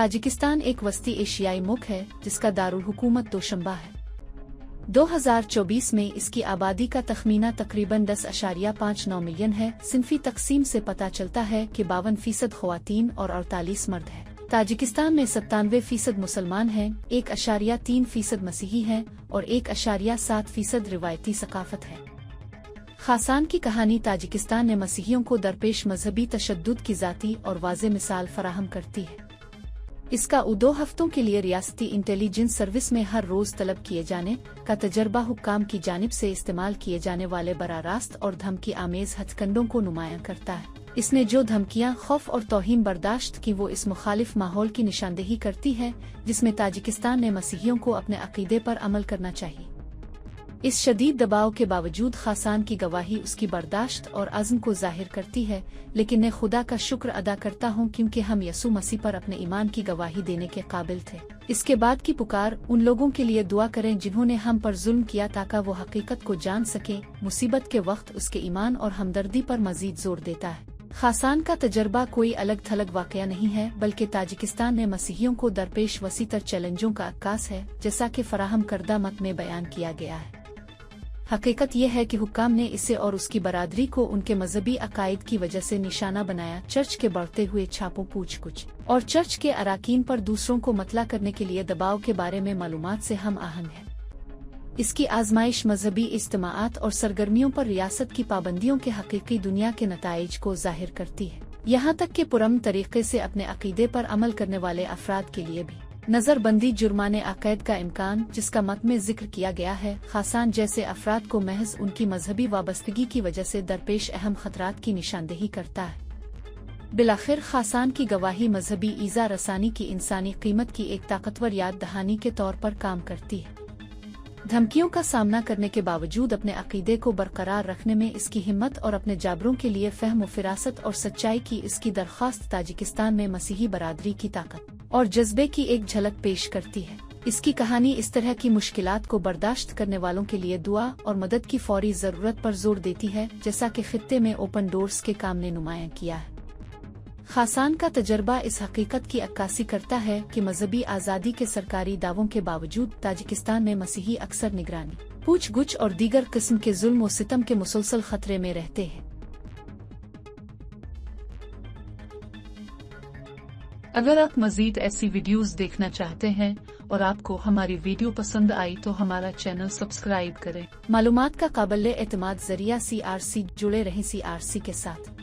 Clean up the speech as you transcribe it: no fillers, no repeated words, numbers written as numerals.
Tajikistan एक वस्ती एशियाई मुल्क है जिसका दारुल हुकूमत दोशंबा है। 2024 में इसकी आबादी का तखमीना तकरीबन 10.59 मिलियन है। सिंफी तकसीम से पता चलता है कि 52% ख़वातीन और 48 मर्द है। ताजिकिस्तान में 97% मुसलमान हैं, 1.3% मसीही हैं और 1.7% रिवायती सकाफत है। खासान की कहानी ताजिकिस्तान ने मसीहियों को दरपेश मजहबी तशद्दुद की ज़ाती और वाज़े मिसाल फराहम करती है। इसका 2 हफ्तों के लिए रियासती इंटेलिजेंस सर्विस में हर रोज़ तलब किए जाने का तजर्बा हुक्काम की जानिब से इस्तेमाल किए जाने वाले बरारास्त और धमकी आमेज हथकंडों को नुमायां करता है। इसने जो धमकियां खौफ और तौहीन बर्दाश्त की वो इस मुखालिफ माहौल की निशानदेही करती है जिसमें ताजिकिस्तान ने मसीहियों को अपने अकीदे पर अमल करना चाहिए। इस शदीद दबाव के बावजूद खासान की गवाही उसकी बर्दाश्त और अज़्म को जाहिर करती है, लेकिन मैं खुदा का शुक्र अदा करता हूँ क्योंकि हम यसू मसीह पर अपने ईमान की गवाही देने के काबिल थे। इसके बाद की पुकार उन लोगों के लिए दुआ करें जिन्होंने हम पर जुल्म किया ताकि वो हकीकत को जान सके। मुसीबत के वक्त उसके ईमान और हमदर्दी पर मजीद जोर देता है। खासान का तजर्बा कोई अलग थलग वाकया नहीं है बल्कि ताजिकिस्तान ने मसीहियों को दरपेश वसी तर चैलेंजों का अक्कास है, जैसा कि फराहम करदा मत में बयान किया गया है। हकीकत यह है कि हुक्काम ने इसे और उसकी बरादरी को उनके मजहबी अकायद की वजह से निशाना बनाया। चर्च के बढ़ते हुए छापों पूछ-कुछ और चर्च के अराकीन पर दूसरों को मतला करने के लिए दबाव के बारे में मालूमात से हम आहंग है। इसकी आजमाइश मजहबी इज्तिमाआत और सरगर्मियों पर रियासत की पाबंदियों के हकीकी दुनिया के नताइज को जाहिर करती है, यहाँ तक कि पुरअमन तरीके से अपने अकीदे पर अमल करने वाले अफराद के लिए भी। नजरबंदी जुर्माने अकैद का इम्कान जिसका मत में जिक्र किया गया है, खासान जैसे अफराद को महज उनकी मजहबी वाबस्तगी की वजह से दरपेश अहम खतरात की निशानदेही करता है। बिलाखिर खासान की गवाही मजहबी ईज़ा रसानी की इंसानी कीमत की एक ताकतवर याद दहानी के तौर पर काम करती है। धमकियों का सामना करने के बावजूद अपने अकीदे को बरकरार रखने में इसकी हिम्मत और अपने जाबरों के लिए फहम व फिरासत और सच्चाई की इसकी दरख्वास्त ताजिकिस्तान में मसीही बरादरी की ताकत और जज्बे की एक झलक पेश करती है। इसकी कहानी इस तरह की मुश्किलात को बर्दाश्त करने वालों के लिए दुआ और मदद की फौरी जरूरत पर जोर देती है, जैसा कि खित्ते में ओपन डोर्स के काम ने नुमायां किया है। खासान का तजर्बा इस हकीकत की अक्कासी करता है कि मजहबी आज़ादी के सरकारी दावों के बावजूद ताजिकिस्तान में मसीही अक्सर निगरानी, पूछ-गुछ और दीगर किस्म के जुल्म व सितम के मुसलसल खतरे में रहते हैं। अगर आप मजीद ऐसी वीडियोस देखना चाहते हैं और आपको हमारी वीडियो पसंद आई तो हमारा चैनल सब्सक्राइब करें। मालूमात का काबिल एतमाद जरिया CRC जुड़े रहें CRC के साथ।